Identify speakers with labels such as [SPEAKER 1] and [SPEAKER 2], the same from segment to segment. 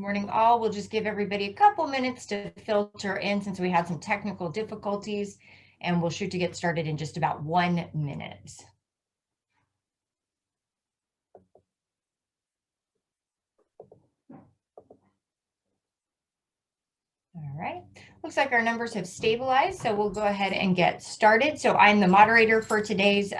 [SPEAKER 1] Morning all. We'll just give everybody a couple minutes to filter in since we had some technical difficulties, and we'll shoot to get started in just about 1 minute. All right, looks like our numbers have stabilized, so we'll go ahead and get started. So I'm the moderator for today's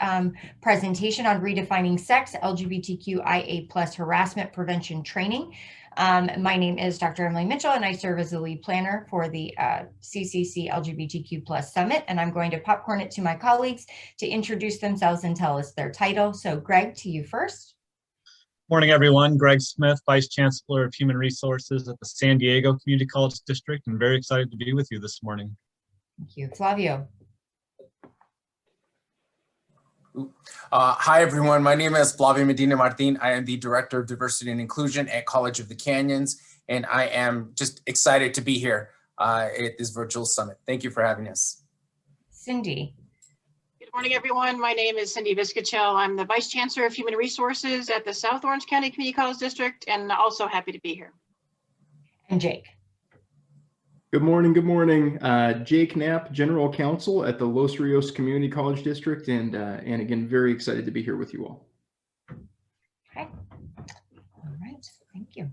[SPEAKER 1] presentation on redefining sex, LGBTQIA+ harassment prevention training. My name is Dr. Emily Mitchell, and I serve as the lead planner for the CCC LGBTQ+ Summit, and I'm going to popcorn it to my colleagues to introduce themselves and tell us their title. So Greg, to you first.
[SPEAKER 2] Morning, everyone. Greg Smith, Vice Chancellor of Human Resources at the San Diego Community College District, and very excited to be with you this morning.
[SPEAKER 1] Thank you. Flavio.
[SPEAKER 3] Hi, everyone. My name is Flavio Medina Martin. I am the Director of Diversity and Inclusion at College of the Canyons, and I am just excited to be here at this virtual summit. Thank you for having us.
[SPEAKER 1] Cindy.
[SPEAKER 4] Good morning, everyone. My name is Cindy Viscachel. I'm the Vice Chancellor of Human Resources at the South Orange County Community College District, and also happy to be here.
[SPEAKER 1] And Jake.
[SPEAKER 5] Good morning. Good morning. Jake Knapp, General Counsel at the Los Rios Community College District, and again, very excited to be here with you all.
[SPEAKER 1] Okay. All right. Thank you.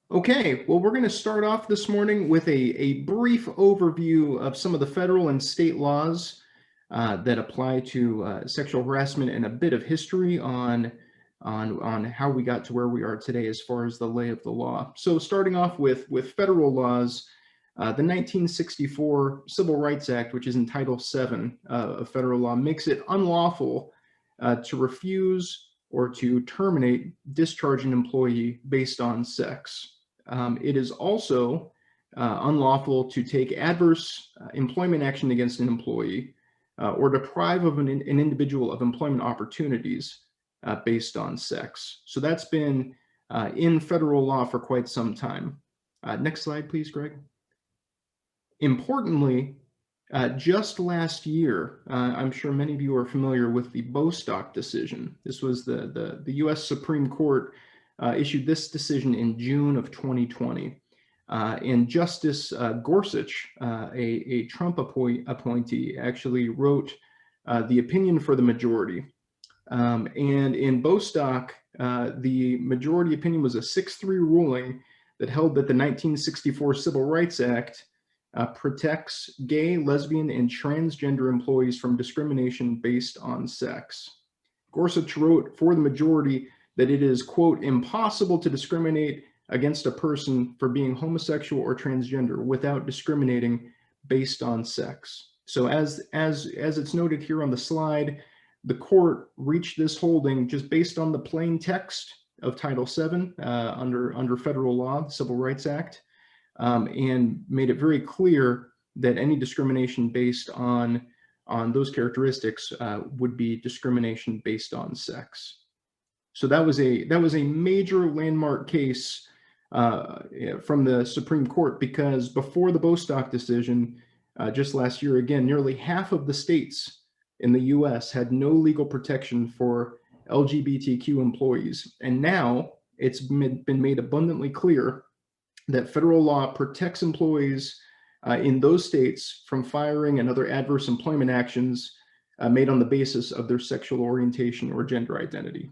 [SPEAKER 5] Okay, well, we're going to start off this morning with a brief overview of some of the federal and state laws that apply to sexual harassment, and a bit of history on how we got to where we are today as far as the lay of the law. So starting off with federal laws, the 1964 Civil Rights Act, which is in Title VII of federal law, makes it unlawful to refuse or to terminate, discharge an employee based on sex. It is also unlawful to take adverse employment action against an employee or deprive of an individual of employment opportunities based on sex. So that's been in federal law for quite some time. Next slide, please, Greg. Importantly, just last year, I'm sure many of you are familiar with the Bostock decision. This was the U.S. Supreme Court issued this decision in June of 2020. And Justice Gorsuch, a Trump appointee, actually wrote the opinion for the majority. And in Bostock, the majority opinion was a 6-3 ruling that held that the 1964 Civil Rights Act protects gay, lesbian, and transgender employees from discrimination based on sex. Gorsuch wrote for the majority that it is, quote, impossible to discriminate against a person for being homosexual or transgender without discriminating based on sex. So as it's noted here on the slide, the court reached this holding just based on the plain text of Title VII under federal law, the Civil Rights Act, and made it very clear that any discrimination based on those characteristics would be discrimination based on sex. So that was a major landmark case from the Supreme Court, because before the Bostock decision, just last year, again, nearly half of the states in the U.S. had no legal protection for LGBTQ employees. And now it's been made abundantly clear that federal law protects employees in those states from firing and other adverse employment actions made on the basis of their sexual orientation or gender identity.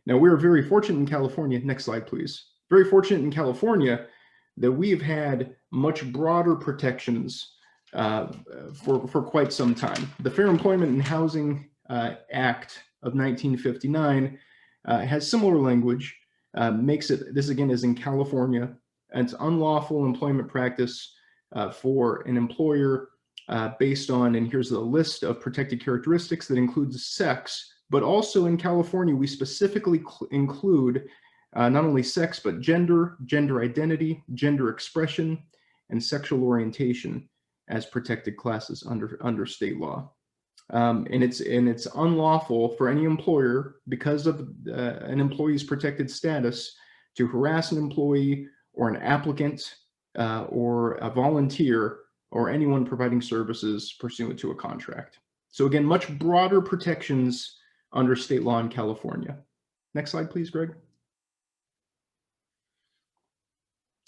[SPEAKER 5] Now, we're very fortunate in California, next slide, please. Very fortunate in California that we've had much broader protections for quite some time. The Fair Employment and Housing Act of 1959 has similar language, makes it, this again is in California, and it's unlawful employment practice for an employer based on, and here's the list of protected characteristics that includes sex, but also in California, we specifically include not only sex, but gender, gender identity, gender expression, and sexual orientation as protected classes under state law. And it's unlawful for any employer, because of an employee's protected status, to harass an employee or an applicant or a volunteer or anyone providing services pursuant to a contract. So again, much broader protections under state law in California. Next slide, please, Greg.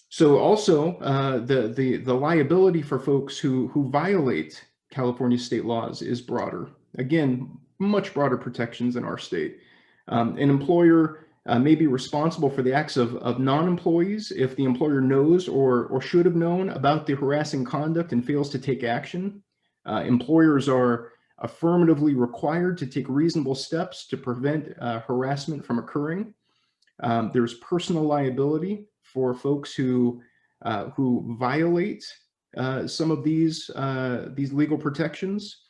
[SPEAKER 5] So also the liability for folks who violate California state laws is broader. Again, much broader protections in our state. An employer may be responsible for the acts of non-employees if the employer knows or should have known about the harassing conduct and fails to take action. Employers are affirmatively required to take reasonable steps to prevent harassment from occurring. There's personal liability for folks who violate some of these legal protections.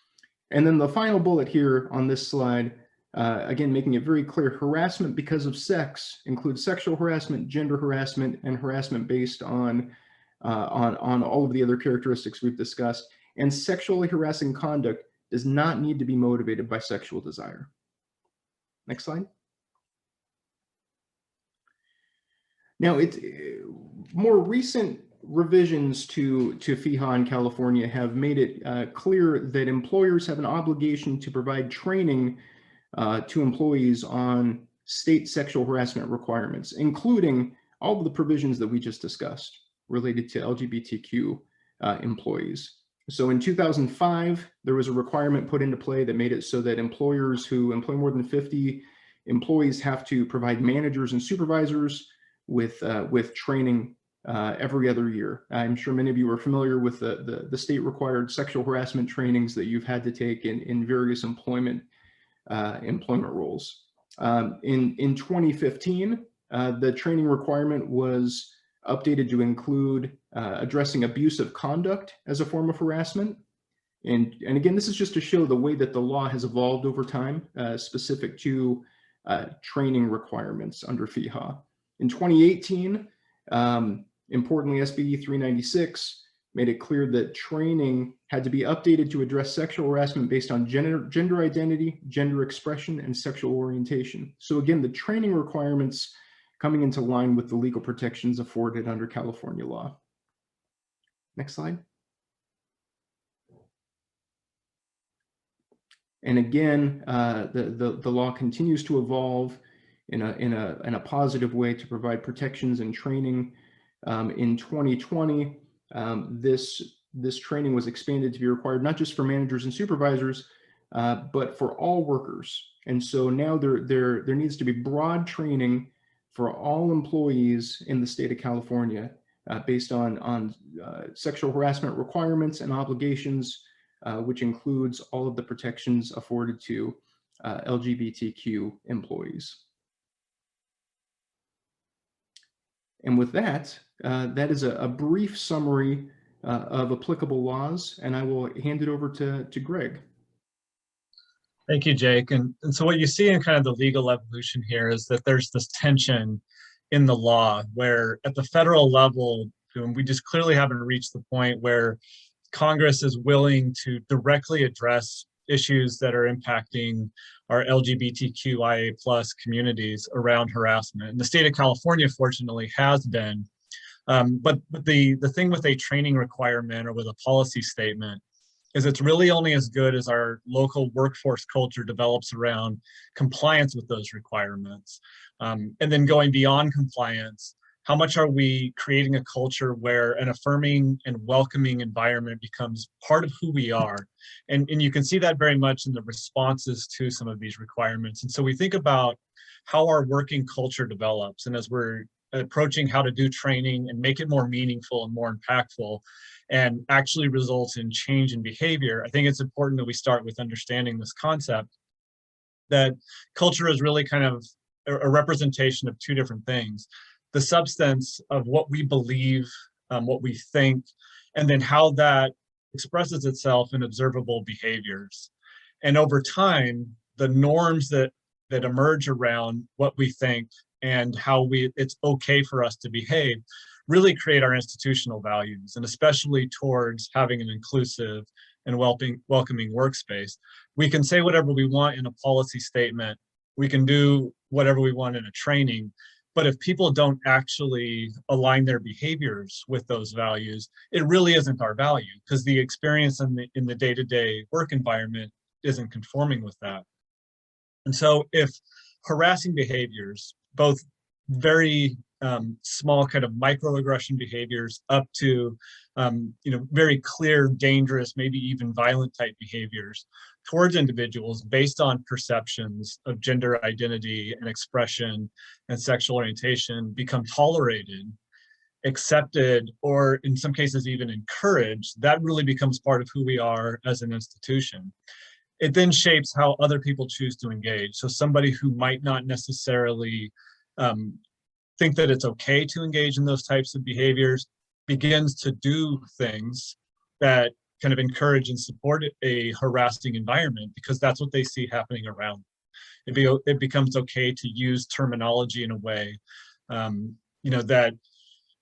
[SPEAKER 5] And then the final bullet here on this slide, again, making it very clear, harassment because of sex includes sexual harassment, gender harassment, and harassment based on all of the other characteristics we've discussed. And sexually harassing conduct does not need to be motivated by sexual desire. Next slide. Now, more recent revisions to FEHA in California have made it clear that employers have an obligation to provide training to employees on state sexual harassment requirements, including all of the provisions that we just discussed related to LGBTQ employees. So in 2005, there was a requirement put into play that made it so that employers who employ more than 50 employees have to provide managers and supervisors with training every other year. I'm sure many of you are familiar with the state required sexual harassment trainings that you've had to take in various employment roles. In 2015, the training requirement was updated to include addressing abusive conduct as a form of harassment. And again, this is just to show the way that the law has evolved over time, specific to training requirements under FEHA. In 2018, importantly, SB 396 made it clear that training had to be updated to address sexual harassment based on gender identity, gender expression, and sexual orientation. So again, the training requirements coming into line with the legal protections afforded under California law. Next slide. And again, the law continues to evolve in a positive way to provide protections and training. In 2020, this training was expanded to be required not just for managers and supervisors, but for all workers. And so now there needs to be broad training for all employees in the state of California based on sexual harassment requirements and obligations, which includes all of the protections afforded to LGBTQ employees. And with that, that is a brief summary of applicable laws, and I will hand it over to Greg.
[SPEAKER 2] Thank you, Jake. And so what you see in kind of the legal evolution here is that there's this tension in the law where at the federal level, we just clearly haven't reached the point where Congress is willing to directly address issues that are impacting our LGBTQIA+ communities around harassment. And the state of California, fortunately, has been. But the thing with a training requirement or with a policy statement is it's really only as good as our local workforce culture develops around compliance with those requirements. And then going beyond compliance, how much are we creating a culture where an affirming and welcoming environment becomes part of who we are? And you can see that very much in the responses to some of these requirements. And so we think about how our working culture develops. And as we're approaching how to do training and make it more meaningful and more impactful and actually results in change in behavior, I think it's important that we start with understanding this concept that culture is really kind of a representation of two different things. The substance of what we believe, what we think, and then how that expresses itself in observable behaviors. And over time, the norms that emerge around what we think and how it's okay for us to behave really create our institutional values, and especially towards having an inclusive and welcoming workspace. We can say whatever we want in a policy statement. We can do whatever we want in a training, But if people don't actually align their behaviors with those values, it really isn't our value, because the experience in the day-to-day work environment isn't conforming with that. And so if harassing behaviors, both very small kind of microaggression behaviors up to very clear, dangerous, maybe even violent type behaviors towards individuals based on perceptions of gender identity and expression and sexual orientation become tolerated, accepted, or in some cases even encouraged, that really becomes part of who we are as an institution. It then shapes how other people choose to engage. So somebody who might not necessarily think that it's okay to engage in those types of behaviors begins to do things that kind of encourage and support a harassing environment, because that's what they see happening around. It becomes okay to use terminology in a way that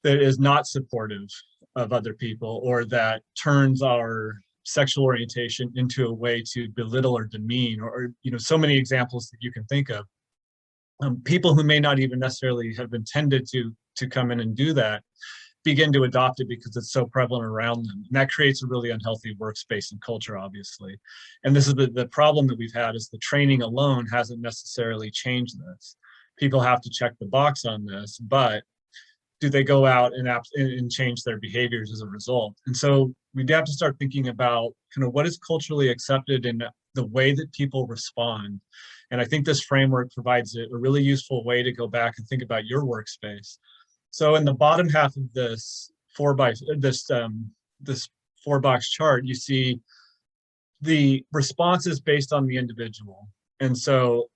[SPEAKER 2] is not supportive of other people, or that turns our sexual orientation into a way to belittle or demean, or so many examples that you can think of. People who may not even necessarily have intended to come in and do that begin to adopt it because it's so prevalent around them. And that creates a really unhealthy workspace and culture, obviously. And this is the problem that we've had, is the training alone hasn't necessarily changed this. People have to check the box on this, but do they go out and change their behaviors as a result? And so we have to start thinking about kind of what is culturally accepted in the way that people respond. And I think this framework provides a really useful way to go back and think about your workspace. So in the bottom half of this this 4-box chart, you see the responses based on the individual. And so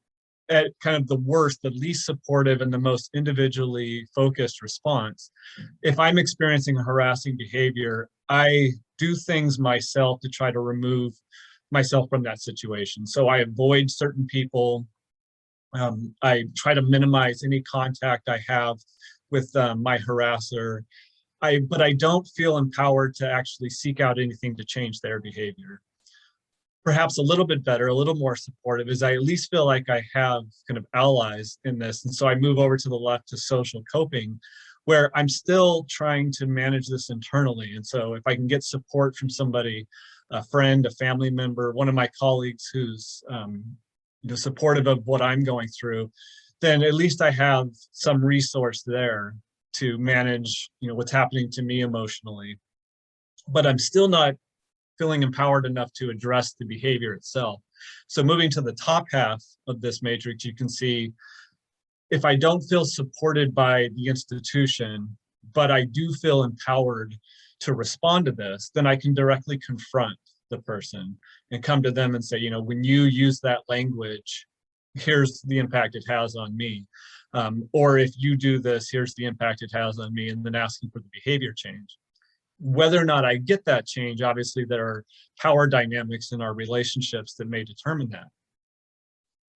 [SPEAKER 2] at kind of the worst, the least supportive and the most individually focused response, if I'm experiencing a harassing behavior, I do things myself to try to remove myself from that situation. So I avoid certain people. I try to minimize any contact I have with my harasser. But I don't feel empowered to actually seek out anything to change their behavior. Perhaps a little bit better, a little more supportive, is I at least feel like I have kind of allies in this. And so I move over to the left to social coping, where I'm still trying to manage this internally. And so if I can get support from somebody, a friend, a family member, one of my colleagues who's supportive of what I'm going through, then at least I have some resource there to manage what's happening to me emotionally. But I'm still not feeling empowered enough to address the behavior itself. So moving to the top half of this matrix, you can see if I don't feel supported by the institution, but I do feel empowered to respond to this, then I can directly confront the person and come to them and say, when you use that language, here's the impact it has on me. Or if you do this, here's the impact it has on me, and then asking for the behavior change. Whether or not I get that change, obviously there are power dynamics in our relationships that may determine that.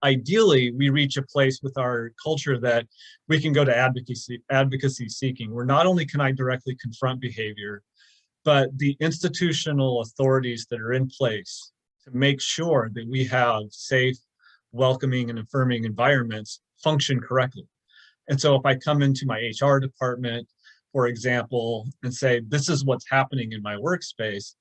[SPEAKER 2] Ideally, we reach a place with our culture that we can go to advocacy seeking, where not only can I directly confront behavior, but the institutional authorities that are in place to make sure that we have safe, welcoming, and affirming environments function correctly. And so if I come into my HR department, for example, and say, this is what's happening in my workspace,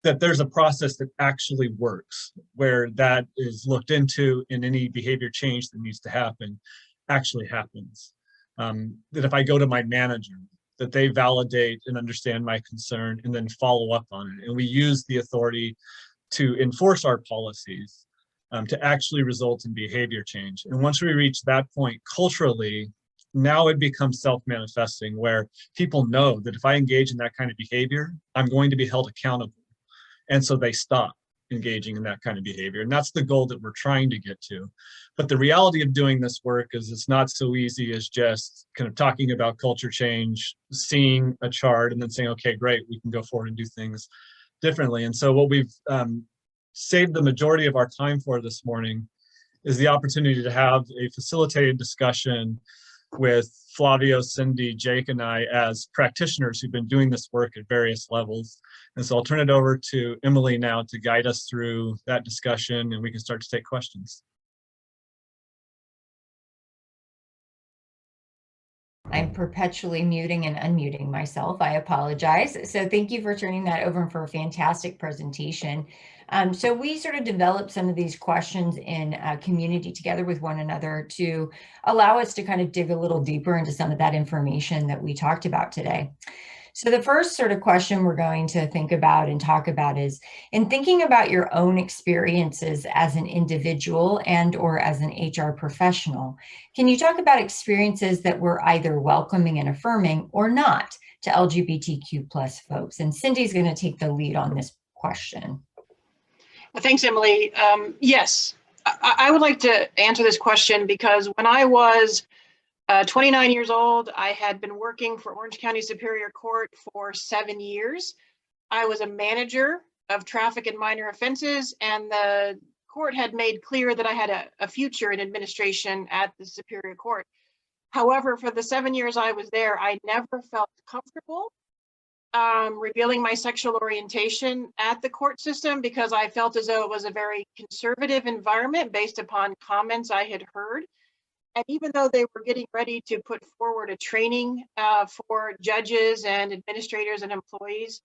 [SPEAKER 2] that there's a process that actually works, where that is looked into, and any behavior change that needs to happen actually happens. That if I go to my manager, that they validate and understand my concern and then follow up on it. And we use the authority to enforce our policies to actually result in behavior change. And once we reach that point culturally, now it becomes self-manifesting, where people know that if I engage in that kind of behavior, I'm going to be held accountable. And so they stop engaging in that kind of behavior. And that's the goal that we're trying to get to. But the reality of doing this work is it's not so easy as just kind of talking about culture change, seeing a chart, and then saying, okay, great, we can go forward and do things differently. And so what we've saved the majority of our time for this morning is the opportunity to have a facilitated discussion with Flavio, Cindy, Jake, and I as practitioners who've been doing this work at various levels. And so I'll turn it over to Emily now to guide us through that discussion, and we can start to take questions.
[SPEAKER 1] I'm perpetually muting and unmuting myself. I apologize. So thank you for turning that over and for a fantastic presentation. So we sort of developed some of these questions in community together with one another to allow us to kind of dig a little deeper into some of that information that we talked about today. So the first sort of question we're going to think about and talk about is, in thinking about your own experiences as an individual and or as an HR professional, can you talk about experiences that were either welcoming and affirming or not to LGBTQ plus folks? And Cindy's going to take the lead on this question.
[SPEAKER 4] Well, thanks, Emily. Yes, I would like to answer this question because when I was 29 years old, I had been working for Orange County Superior Court for 7 years. I was a manager of traffic and minor offenses, and the court had made clear that I had a future in administration at the Superior Court. However, for the 7 years I was there, I never felt comfortable revealing my sexual orientation at the court system because I felt as though it was a very conservative environment based upon comments I had heard. And even though they were getting ready to put forward a training for judges and administrators and employees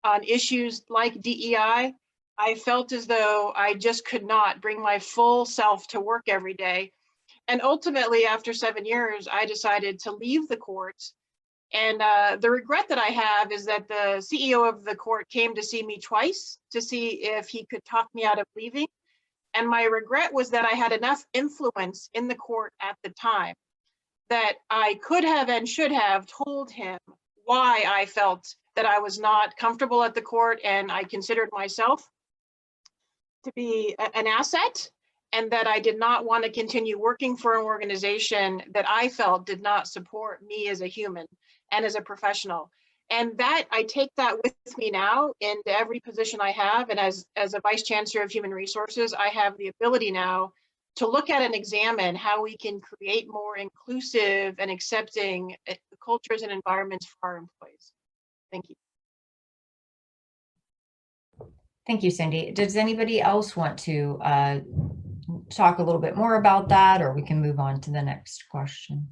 [SPEAKER 4] on issues like DEI, I felt as though I just could not bring my full self to work every day. And ultimately, after 7 years, I decided to leave the courts. And the regret that I have is that the CEO of the court came to see me twice to see if he could talk me out of leaving. And my regret was that I had enough influence in the court at the time that I could have and should have told him why I felt that I was not comfortable at the court and I considered myself to be an asset and that I did not want to continue working for an organization that I felt did not support me as a human and as a professional. And that I take that with me now into every position I have. And as a Vice Chancellor of Human Resources, I have the ability now to look at and examine how we can create more inclusive and accepting cultures and environments for our employees. Thank you.
[SPEAKER 1] Thank you, Cindy. Does anybody else want to talk a little bit more about that, or we can move on to the next question?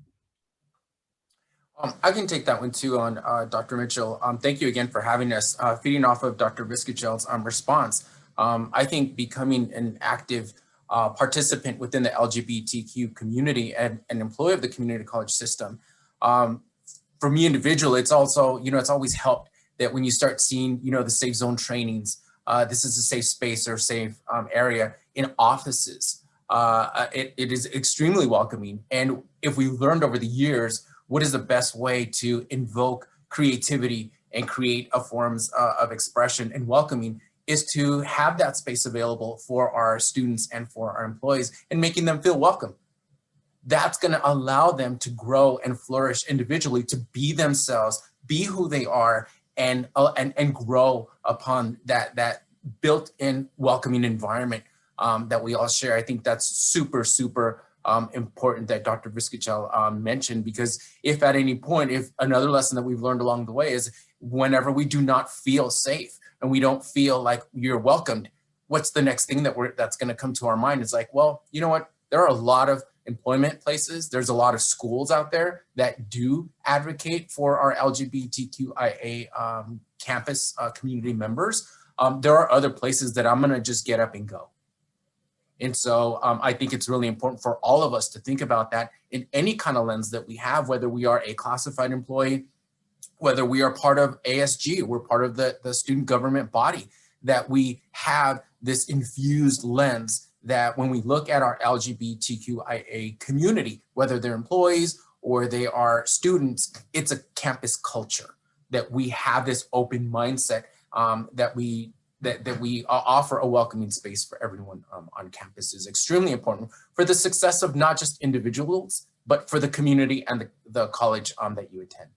[SPEAKER 3] I can take that one too on Dr. Mitchell. Thank you again for having us. Feeding off of Dr. Viscachel's response, I think becoming an active participant within the LGBTQ community and an employee of the community college system, for me individually, it's also, it's always helped that when you start seeing, the safe zone trainings, this is a safe space or safe area in offices. It is extremely welcoming. And if we learned over the years, what is the best way to invoke creativity and create a forms of expression and welcoming is to have that space available for our students and for our employees and making them feel welcome. That's going to allow them to grow and flourish individually, to be themselves, be who they are, and grow upon that built-in welcoming environment that we all share. I think that's super, super important that Dr. Viscachel mentioned, because if at any point, if another lesson that we've learned along the way is whenever we do not feel safe and we don't feel like you're welcomed, what's the next thing that's going to come to our mind? It's like, well, you know what? There are a lot of employment places. There's a lot of schools out there that do advocate for our LGBTQIA campus community members. There are other places that I'm going to just get up and go. And so I think it's really important for all of us to think about that in any kind of lens that we have, whether we are a classified employee, whether we are part of ASG, we're part of the student government body, that we have this infused lens that when we look at our LGBTQIA community, whether they're employees or they are students, it's a campus culture, that we have this open mindset, that we offer a welcoming space for everyone on campus is extremely important for the success of not just individuals, but for the community and the college that you attend.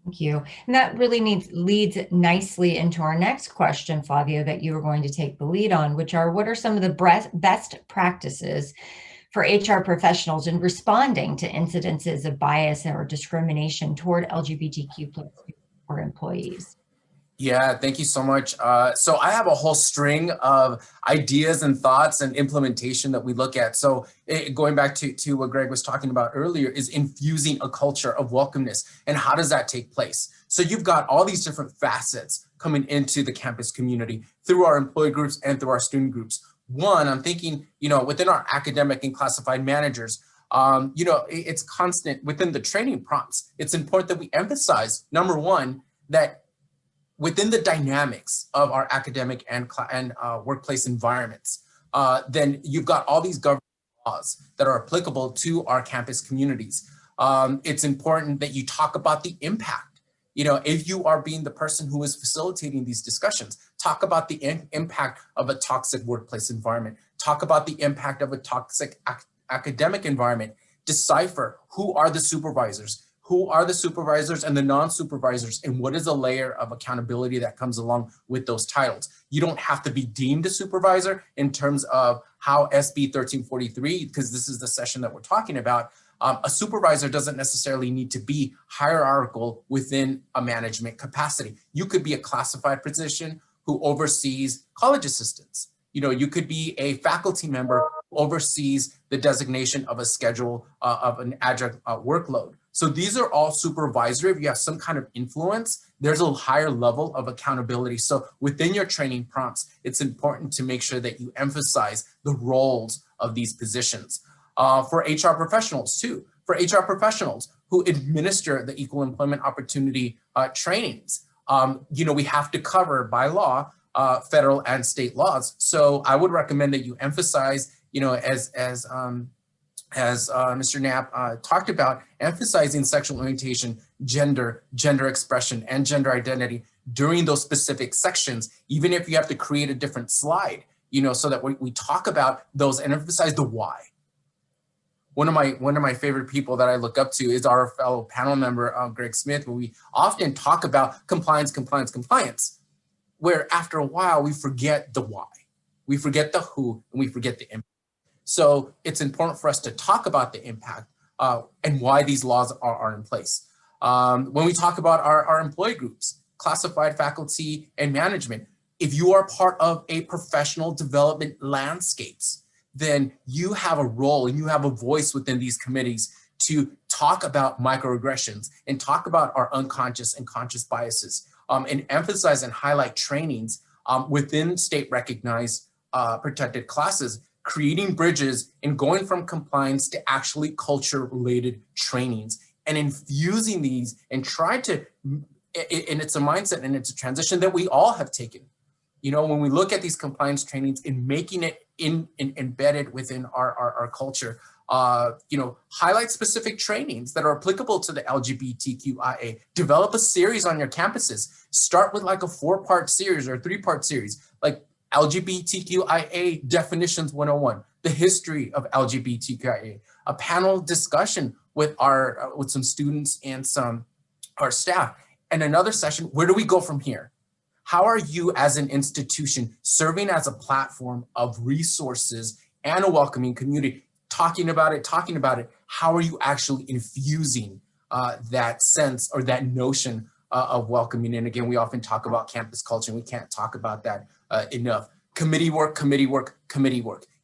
[SPEAKER 1] Thank you. And that really leads nicely into our next question, Flavio, that you were going to take the lead on, which are, what are some of the best practices for HR professionals in responding to incidences of bias or discrimination toward LGBTQ+ or employees?
[SPEAKER 3] Yeah, thank you so much. So I have a whole string of ideas and thoughts and implementation that we look at. So going back to what Greg was talking about earlier is infusing a culture of welcomeness. And how does that take place? So you've got all these different facets coming into the campus community through our employee groups and through our student groups. One, I'm thinking, within our academic and classified managers, it's constant within the training prompts. It's important that we emphasize, number one, that within the dynamics of our academic and workplace environments, then you've got all these government laws that are applicable to our campus communities. It's important that you talk about the impact. If you are being the person who is facilitating these discussions, talk about the impact of a toxic workplace environment. Talk about the impact of a toxic academic environment. Decipher who are the supervisors, and the non-supervisors, and what is a layer of accountability that comes along with those titles. You don't have to be deemed a supervisor in terms of how SB 1343, because this is the session that we're talking about, a supervisor doesn't necessarily need to be hierarchical within a management capacity. You could be a classified position who oversees college assistants. You could be a faculty member who oversees the designation of a schedule of an adjunct workload. So these are all supervisory. If you have some kind of influence, there's a higher level of accountability. So within your training prompts, it's important to make sure that you emphasize the roles of these positions. For HR professionals too, who administer the equal employment opportunity trainings, we have to cover by law federal and state laws. So I would recommend that you emphasize, as Mr. Knapp talked about, emphasizing sexual orientation, gender expression, and gender identity during those specific sections, even if you have to create a different slide, so that we talk about those and emphasize the why. One of my favorite people that I look up to is our fellow panel member, Greg Smith, where we often talk about compliance, where after a while we forget the why. We forget the who, and we forget the impact. So it's important for us to talk about the impact and why these laws are in place. When we talk about our employee groups, classified faculty and management, if you are part of a professional development landscapes, then you have a role and you have a voice within these committees to talk about microaggressions and talk about our unconscious and conscious biases, and emphasize and highlight trainings within state recognized protected classes, creating bridges and going from compliance to actually culture related trainings and infusing these and try to, and it's a mindset and it's a transition that we all have taken. When we look at these compliance trainings and making it embedded within our culture, highlight specific trainings that are applicable to the LGBTQIA. Develop a series on your campuses. Start with like a 4-part series or a 3-part series, like LGBTQIA Definitions 101, the history of LGBTQIA, a panel discussion with some students and our staff, and another session, where do we go from here? How are you as an institution serving as a platform of resources and a welcoming community? Talking about it, how are you actually infusing that sense or that notion of welcoming? And again, we often talk about campus culture and we can't talk about that enough. Committee work.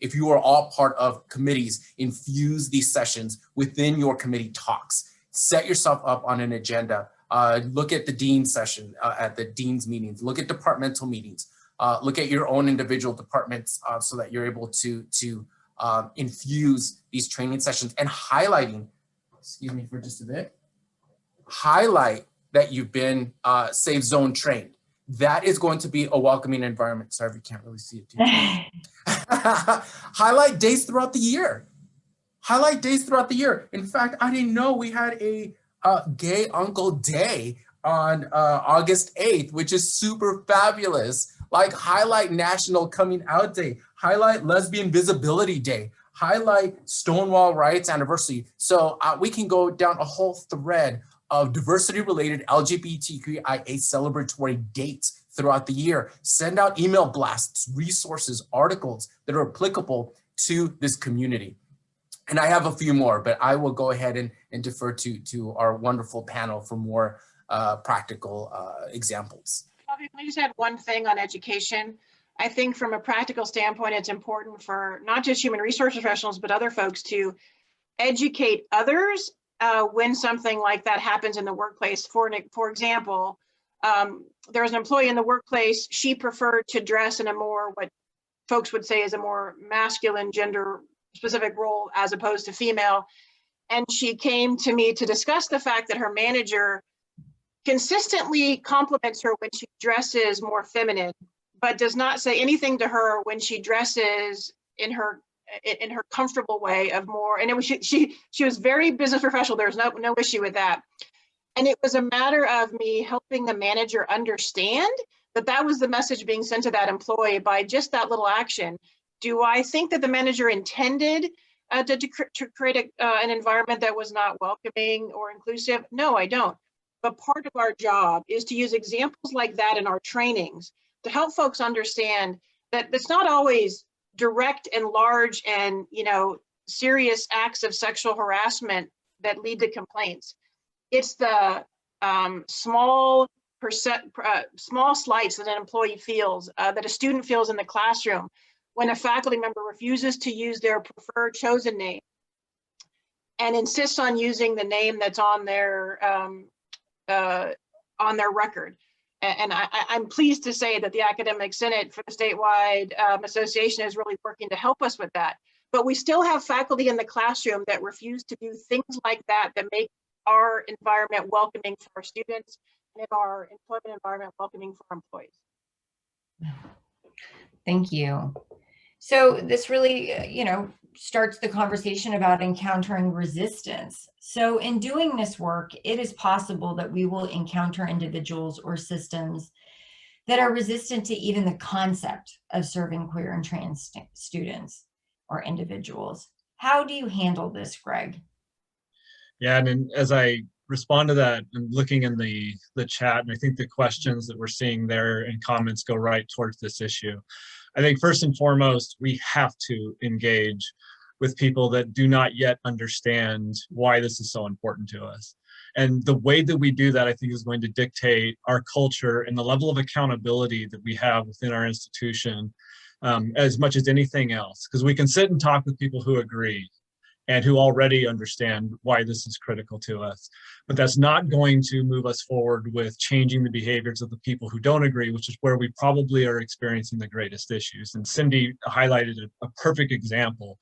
[SPEAKER 3] If you are all part of committees, infuse these sessions within your committee talks. Set yourself up on an agenda. Look at the dean's session, at the dean's meetings, look at departmental meetings, look at your own individual departments so that you're able to infuse these training sessions and highlighting, excuse me for just a bit, highlight that you've been safe zone trained. That is going to be a welcoming environment. Sorry if you can't really see it too. Highlight days throughout the year. In fact, I didn't know we had a Gay Uncle Day on August 8th, which is super fabulous. Like, highlight National Coming Out Day, highlight Lesbian Visibility Day, highlight Stonewall Riots Anniversary. So we can go down a whole thread of diversity-related LGBTQIA celebratory dates throughout the year. Send out email blasts, resources, articles that are applicable to this community. And I have a few more, but I will go ahead and defer to our wonderful panel for more practical examples.
[SPEAKER 4] Bobby, can I just add one thing on education? I think from a practical standpoint, it's important for not just human resource professionals, but other folks to educate others when something like that happens in the workplace. For example, there was an employee in the workplace. She preferred to dress in a more, what folks would say is a more masculine gender specific role as opposed to female. And she came to me to discuss the fact that her manager consistently compliments her when she dresses more feminine, but does not say anything to her when she dresses in her comfortable way of more. And it was she was very business professional. There's no issue with that. And it was a matter of me helping the manager understand that that was the message being sent to that employee by just that little action. Do I think that the manager intended to create an environment that was not welcoming or inclusive? No, I don't. But part of our job is to use examples like that in our trainings to help folks understand that it's not always direct and large and, you know, serious acts of sexual harassment that lead to complaints. It's the small slights that an employee feels, that a student feels in the classroom when a faculty member refuses to use their preferred chosen name and insists on using the name that's on their record. And I'm pleased to say that the Academic Senate for the statewide association is really working to help us with that. But we still have faculty in the classroom that refuse to do things like that that make our environment welcoming for our students and our employment environment welcoming for our employees.
[SPEAKER 1] Thank you. So this really, you know, starts the conversation about encountering resistance. So in doing this work, it is possible that we will encounter individuals or systems that are resistant to even the concept of serving queer and trans students or individuals. How do you handle this, Greg?
[SPEAKER 2] Yeah, and as I respond to that, I'm looking in the chat, and I think the questions that we're seeing there and comments go right towards this issue. I think first and foremost, we have to engage with people that do not yet understand why this is so important to us. And the way that we do that, I think, is going to dictate our culture and the level of accountability that we have within our institution as much as anything else. Because we can sit and talk with people who agree and who already understand why this is critical to us. But that's not going to move us forward with changing the behaviors of the people who don't agree, which is where we probably are experiencing the greatest issues. And Cindy highlighted a perfect example.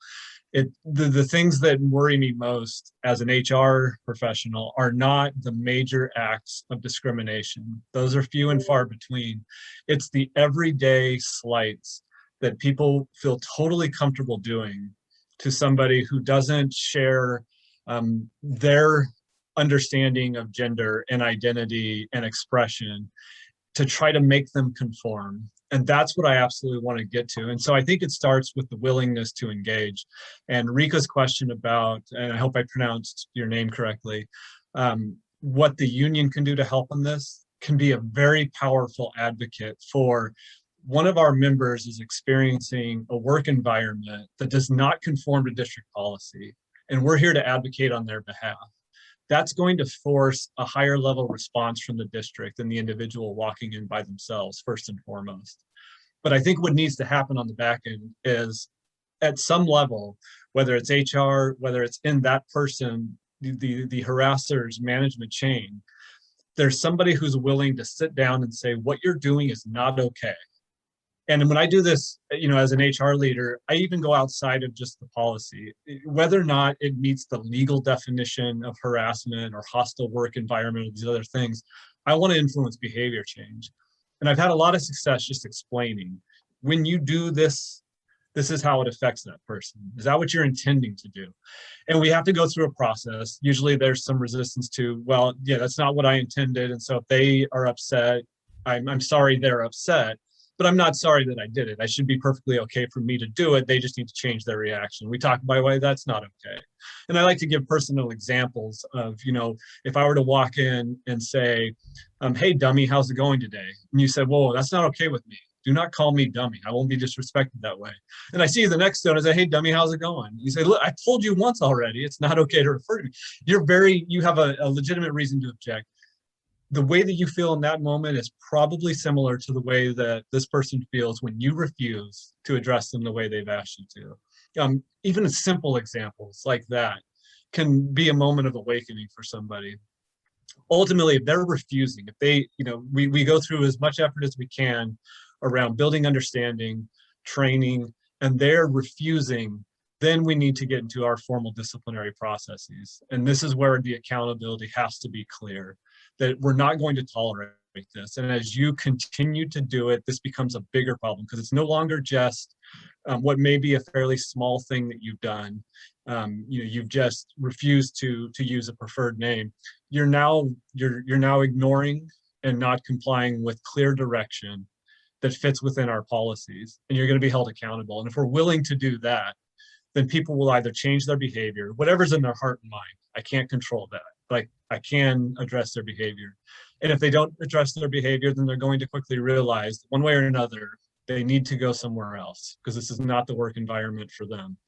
[SPEAKER 2] The things that worry me most as an HR professional are not the major acts of discrimination. Those are few and far between. It's the everyday slights that people feel totally comfortable doing to somebody who doesn't share their understanding of gender and identity and expression, to try to make them conform. And that's what I absolutely want to get to. And so I think it starts with the willingness to engage. And Rika's question about, and I hope I pronounced your name correctly, what the union can do to help on this can be a very powerful advocate for one of our members is experiencing a work environment that does not conform to district policy, and we're here to advocate on their behalf. That's going to force a higher level response from the district than the individual walking in by themselves, first and foremost. But I think what needs to happen on the back end is, at some level, whether it's HR, whether it's in that person, the harasser's management chain, there's somebody who's willing to sit down and say, what you're doing is not okay. And when I do this, you know, as an HR leader, I even go outside of just the policy. Whether or not it meets the legal definition of harassment or hostile work environment or these other things, I want to influence behavior change. And I've had a lot of success just explaining, when you do this, this is how it affects that person. Is that what you're intending to do? And we have to go through a process. Usually there's some resistance to, well, yeah, that's not what I intended. And so if they are upset, I'm sorry they're upset. But I'm not sorry that I did it. I should be perfectly okay for me to do it. They just need to change their reaction. We talk about why that's not okay. And I like to give personal examples of, you know, if I were to walk in and say, hey, dummy, how's it going today? And you said, whoa, that's not okay with me. Do not call me dummy. I won't be disrespected that way. And I see you the next day and I say, hey, dummy, how's it going? You say, look, I told you once already, it's not okay to refer to me. You have a legitimate reason to object. the way that you feel in that moment is probably similar to the way that this person feels when you refuse to address them the way they've asked you to. Even simple examples like that can be a moment of awakening for somebody. Ultimately, if they're refusing, if they, we go through as much effort as we can around building understanding, training, and they're refusing, then we need to get into our formal disciplinary processes. And this is where the accountability has to be clear, that we're not going to tolerate this. And as you continue to do it, this becomes a bigger problem because it's no longer just what may be a fairly small thing that you've done. You've just refused to use a preferred name. You're now ignoring and not complying with clear direction that fits within our policies, and you're going to be held accountable. And if we're willing to do that, then people will either change their behavior, whatever's in their heart and mind. I can't control that, but I can address their behavior. And if they don't address their behavior, then they're going to quickly realize one way or another, they need to go somewhere else because this is not the work environment for them.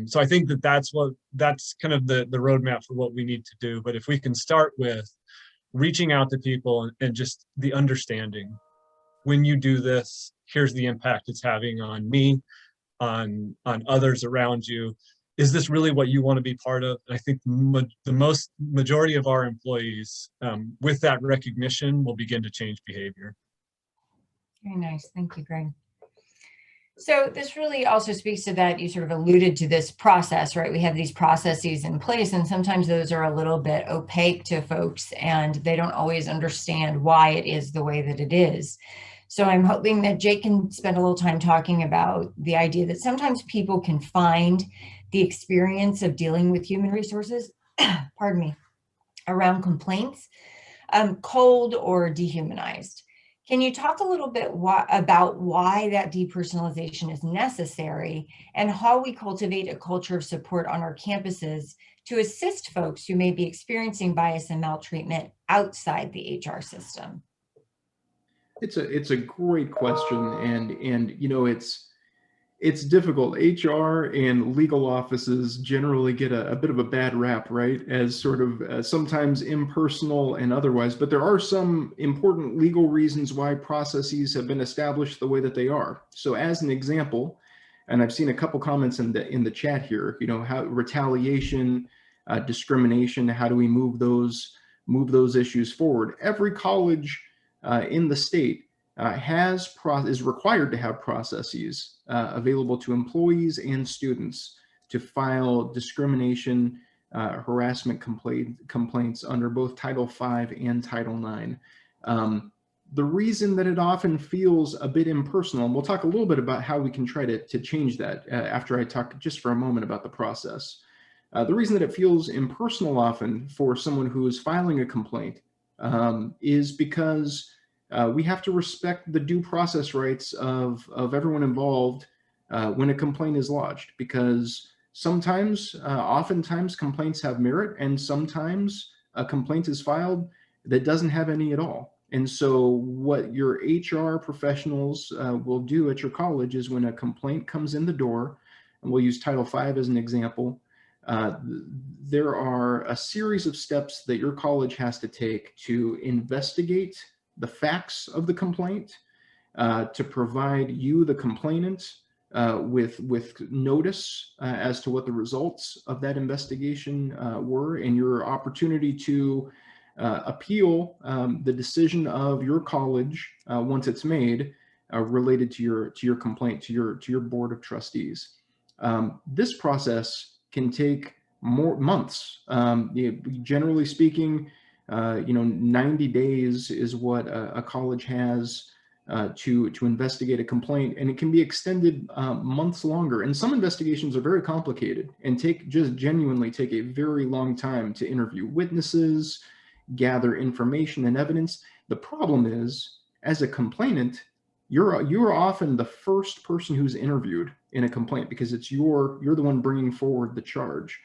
[SPEAKER 2] So I think that's kind of the roadmap for what we need to do. But if we can start with reaching out to people and just the understanding, when you do this, here's the impact it's having on me, on others around you. Is this really what you want to be part of? And I think the majority of our employees, with that recognition, will begin to change behavior.
[SPEAKER 1] Very nice. Thank you, Greg. So this really also speaks to that. You sort of alluded to this process, right? We have these processes in place, and sometimes those are a little bit opaque to folks, and they don't always understand why it is the way that it is. So I'm hoping that Jake can spend a little time talking about the idea that sometimes people can find the experience of dealing with human resources, pardon me, around complaints, cold or dehumanized. Can you talk a little bit about why that depersonalization is necessary and how we cultivate a culture of support on our campuses to assist folks who may be experiencing bias and maltreatment outside the HR system?
[SPEAKER 5] It's a great question, and it's difficult. HR and legal offices generally get a bit of a bad rap, right? As sort of sometimes impersonal and otherwise, but there are some important legal reasons why processes have been established the way that they are. So as an example, and I've seen a couple comments in the chat here, how retaliation, discrimination, how do we move those issues forward? Every college in the state is required to have processes available to employees and students to file discrimination, harassment complaints under both Title V and Title IX. The reason that it often feels a bit impersonal, and we'll talk a little bit about how we can try to change that after I talk just for a moment about the process. The reason that it feels impersonal often for someone who is filing a complaint is because we have to respect the due process rights of everyone involved when a complaint is lodged, because oftentimes complaints have merit, and sometimes a complaint is filed that doesn't have any at all. And so what your HR professionals will do at your college is when a complaint comes in the door, and we'll use Title V as an example, there are a series of steps that your college has to take to investigate the facts of the complaint, to provide you, the complainant, with notice as to what the results of that investigation were, and your opportunity to appeal the decision of your college once it's made related to your complaint to your board of trustees. This process can take more months. Generally speaking, 90 days is what a college has to investigate a complaint, and it can be extended months longer. And some investigations are very complicated and genuinely take a very long time to interview witnesses, gather information and evidence. The problem is, as a complainant, you're often the first person who's interviewed in a complaint because you're the one bringing forward the charge.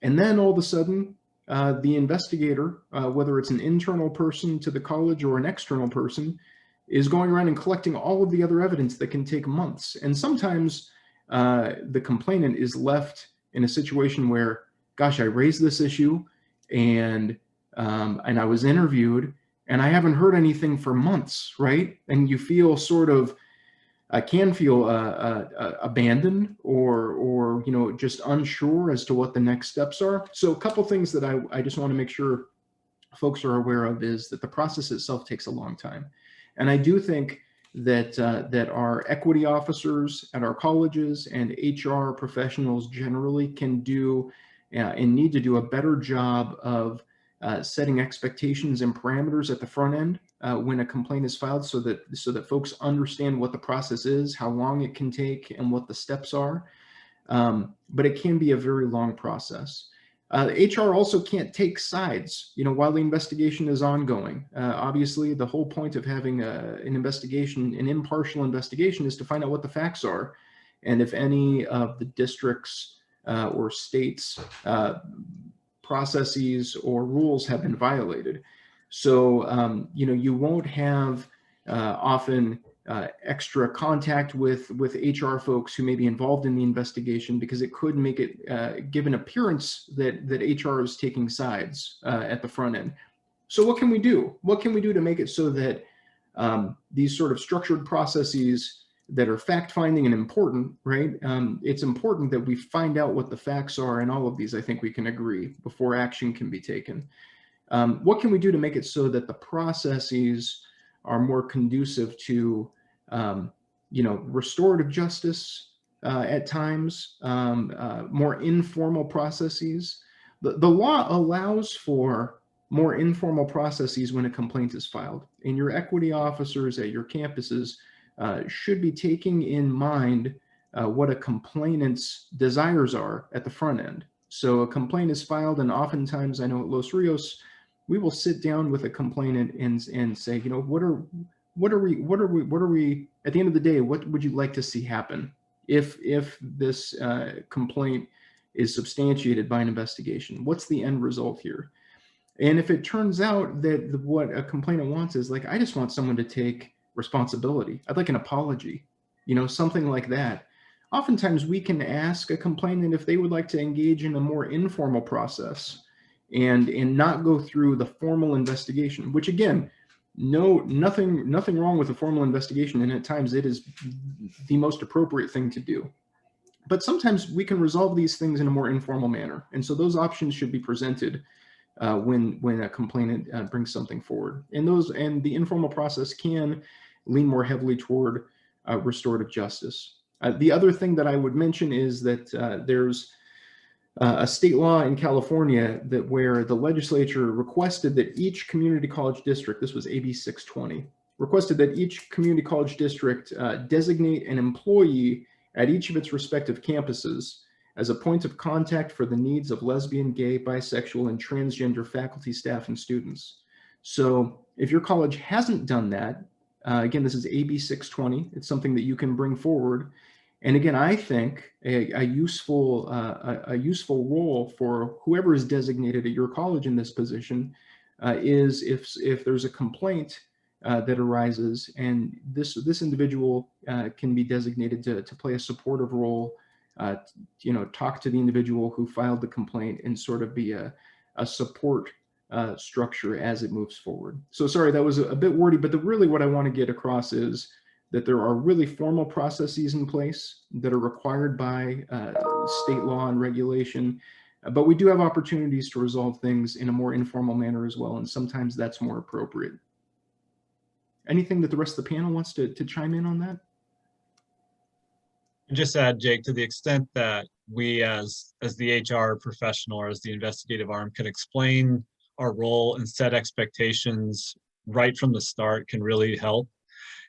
[SPEAKER 5] And then all of a sudden, the investigator, whether it's an internal person to the college or an external person, is going around and collecting all of the other evidence that can take months. And sometimes the complainant is left in a situation where, gosh, I raised this issue and I was interviewed, and I haven't heard anything for months, right? And you feel sort of, I can feel abandoned or just unsure as to what the next steps are. So a couple things that I just want to make sure folks are aware of is that the process itself takes a long time. And I do think that that our equity officers at our colleges and HR professionals generally can do and need to do a better job of setting expectations and parameters at the front end when a complaint is filed, so that folks understand what the process is, how long it can take, and what the steps are. But it can be a very long process. HR also can't take sides, while the investigation is ongoing. Obviously, the whole point of having an investigation, an impartial investigation, is to find out what the facts are, and if any of the districts or states' processes or rules have been violated. So, you won't have often extra contact with HR folks who may be involved in the investigation, because it could make it give an appearance that HR is taking sides at the front end. So what can we do? What can we do to make it so that these sort of structured processes that are fact-finding and important, right? It's important that we find out what the facts are, and all of these, I think we can agree, before action can be taken. What can we do to make it so that the processes are more conducive to, restorative justice at times, more informal processes? The law allows for more informal processes when a complaint is filed, and your equity officers at your campuses should be taking in mind what a complainant's desires are at the front end. So a complaint is filed, and oftentimes, I know at Los Rios, we will sit down with a complainant and say, what are we at the end of the day, what would you like to see happen if this complaint is substantiated by an investigation? What's the end result here? And if it turns out that what a complainant wants is like, I just want someone to take responsibility, I'd like an apology, something like that. Oftentimes we can ask a complainant if they would like to engage in a more informal process and not go through the formal investigation, which again, nothing wrong with a formal investigation, and at times it is the most appropriate thing to do. But sometimes we can resolve these things in a more informal manner, and so those options should be presented when a complainant brings something forward. And the informal process can lean more heavily toward restorative justice. The other thing that I would mention is that there's a state law in California where the legislature requested that each community college district, this was AB 620, requested that each community college district designate an employee at each of its respective campuses as a point of contact for the needs of lesbian, gay, bisexual, and transgender faculty, staff, and students. So if your college hasn't done that, again, this is AB 620, it's something that you can bring forward. And again, I think a useful role for whoever is designated at your college in this position is if there's a complaint that arises, and this individual can be designated to play a supportive role, talk to the individual who filed the complaint and sort of be a support structure as it moves forward. So sorry, that was a bit wordy, but really what I want to get across is that there are really formal processes in place that are required by state law and regulation, but we do have opportunities to resolve things in a more informal manner as well, and sometimes that's more appropriate. Anything that the rest of the panel wants to chime in on that?
[SPEAKER 2] Just add, Jake, to the extent that we as the HR professional or as the investigative arm can explain our role and set expectations right from the start can really help.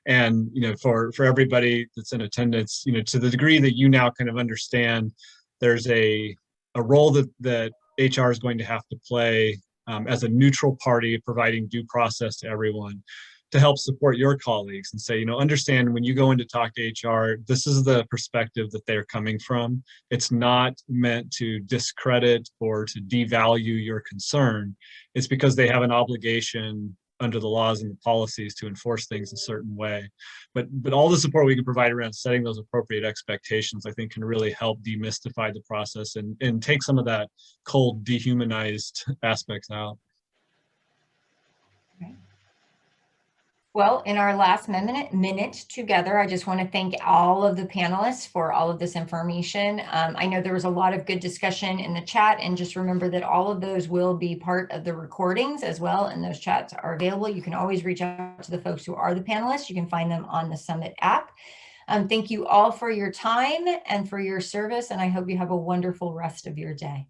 [SPEAKER 2] And for everybody that's in attendance, to the degree that you now kind of understand, there's a role that HR is going to have to play as a neutral party, providing due process to everyone, to help support your colleagues and say, understand when you go in to talk to HR, this is the perspective that they're coming from. It's not meant to discredit or to devalue your concern. It's because they have an obligation under the laws and the policies to enforce things a certain way. But all the support we can provide around setting those appropriate expectations, I think, can really help demystify the process and take some of that cold, dehumanized aspects out.
[SPEAKER 1] Well, in our last minute together, I just want to thank all of the panelists for all of this information. I know there was a lot of good discussion in the chat, and just remember that all of those will be part of the recordings as well, and those chats are available. You can always reach out to the folks who are the panelists. You can find them on the Summit app. Thank you all for your time and for your service, and I hope you have a wonderful rest of your day.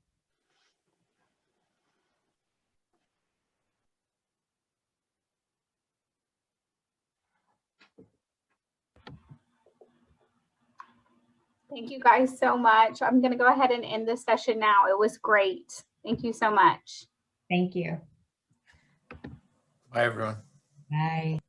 [SPEAKER 6] Thank you guys so much. I'm going to go ahead and end this session now. It was great. Thank you so much.
[SPEAKER 1] Thank you.
[SPEAKER 3] Bye, everyone.
[SPEAKER 1] Bye.